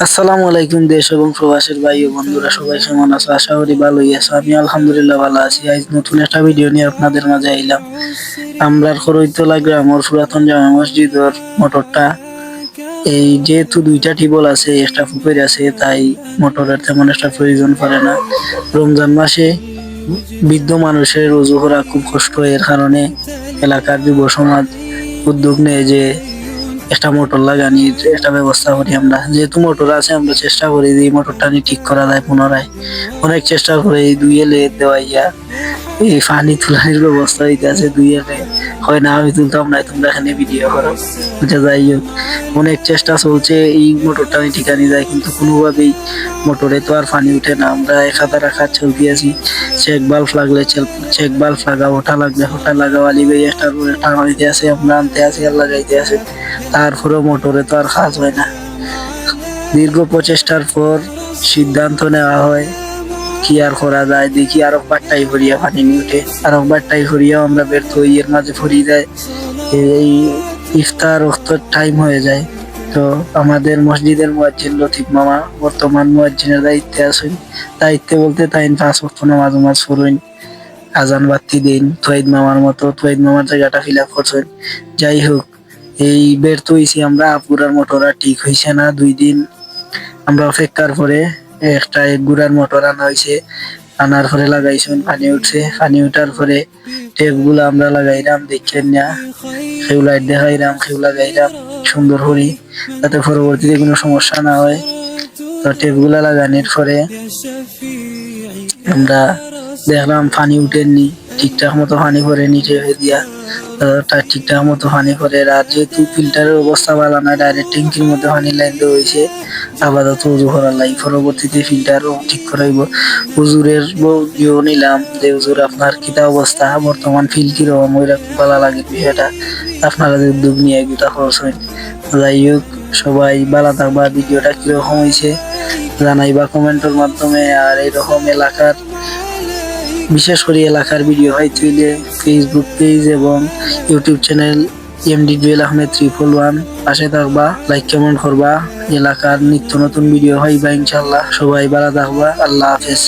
আসসালামু আলাইকুম দেশ এবং প্রবাসের ভাই ও বন্ধুরা সবাই কেমন আছো? আশা করি ভালোই আছো। আমি আলহামদুলিল্লাহ ভালো আছি। আজ নতুন একটা ভিডিও নিয়ে আপনাদের মাঝে আইলাম। আমরার খরইতলা গ্রামের পুরাতন জামা মসজিদের মোটরটা এই যেহেতু দুইটা টিউবওয়েল আছে, একটা পুকুর আছে, তাই মোটরের তেমন একটা প্রয়োজন পড়ে না। রমজান মাসে বৃদ্ধ মানুষের ওযু করা খুব কষ্ট, এর কারণে এলাকার যুব সমাজ উদ্যোগ নেয় যে একটা মোটর লাগানির একটা ব্যবস্থা করি। আমরা যেহেতু মোটর আছে, আমরা চেষ্টা করি যে এই মোটরটা নিয়ে ঠিক করা যায় পুনরায়। অনেক চেষ্টা করে এই দুই এলে দেওয়াইয়া এই পানি তোলার ব্যবস্থা হইতে আছে। দুই এলে হয় না, আমি তুলতাম না, তোমরা এখানে ভিডিও করো। বুঝা যাই হোক, অনেক চেষ্টা চলছে এই মোটরটা আমি ঠিকানি যায়, কিন্তু কোনোভাবেই মোটরে তো আর পানি উঠে না। আমরা এক হাজার রাখার চলতে আছি। চেক বাল্ব লাগলে চেক বাল্ব লাগাও, ওটা লাগলে ওটা লাগাও, আলি ভাই একটার পর একটা আনাইতে আছে, আমরা আনতে আছি আর লাগাইতে আছে। তারপরেও মোটরে তো আর কাজ হয় না। দীর্ঘ প্রচেষ্টার পর সিদ্ধান্ত নেওয়া হয়, কি আর করা যায়, দেখি আর একবার টাই ভরিয়া পানি নিয়ে উঠে, আর একবার টাই ভরিয়াও আমরা ব্যর্থ হই। এর মাঝে ফুরিয়ে যায় এই ইফতার ওয়াক্তের টাইম হয়ে যায়। তো আমাদের মসজিদের মুয়াজ্জিন লতিফ মামা বর্তমান মুয়াজ্জিনের দায়িত্বে আছেন। দায়িত্বে বলতে তাই 5 ওয়াক্ত নামাজ পড়েন, আজান বাতি দিন। তোয়াইদ মামার মতো তোয়াইদ মামার জায়গাটা ফিল আপ করছেন। যাই হোক, এই ব্যর্থ হয়েছি আমরা। আপুরার মোটর আর ঠিক হয়েছে না। 2 দিন আমরা অপেক্ষার পরে একটা এক গুড়ার মোটর আনা হয়েছে। আনার পরে লাগাইছেন, পানি উঠছে। পানি উঠার পরে টেপ গুলা আমরা লাগাইলাম, দেখছেন না, সেউ লাইট দেখাইলাম, সেউ লাগাইলাম সুন্দর করি, যাতে পরবর্তীতে কোনো সমস্যা না হয়। তো টেপ গুলা লাগানোর পরে আমরা দেখলাম পানি উঠেননি, ঠিকঠাক মতো পানি পড়েনি টেপে দিয়া। তার ঠিকঠাক মতো পানি পড়ে। আর যেহেতু ফিল্টারের অবস্থা ভালো না, ডাইরেক্ট ট্যাঙ্কির মধ্যে পানি লাইন দেওয়া হয়েছে আপাতত উজু করার লাগে। পরবর্তীতে ফিল্টারও ঠিক করাইব। হুজুরের ইয়েও নিলাম যে হুজুর আপনার কিতা অবস্থা, বর্তমান ফিল কিরকম, ওইটা খুব ভালো লাগে বিষয়টা। আপনারা যে উদ্যোগ নিয়ে এগুলা খরচ হয়। যাই হোক, সবাই ভালো থাকবা। ভিডিওটা কিরকম হয়েছে জানাইবা কমেন্টের মাধ্যমে। আর এরকম এলাকার, বিশেষ করে এলাকার ভিডিও হয় তুইলে ফেসবুক পেজ এবং YouTube channel MD Jewel Ahmed 311 পাশে থাকবা, লাইক কমেন্ট করবা। এলাকার নিত্য নতুন ভিডিও হইবা ইনশাল্লাহ। সবাই ভালো থাকবা। আল্লাহ হাফেজ।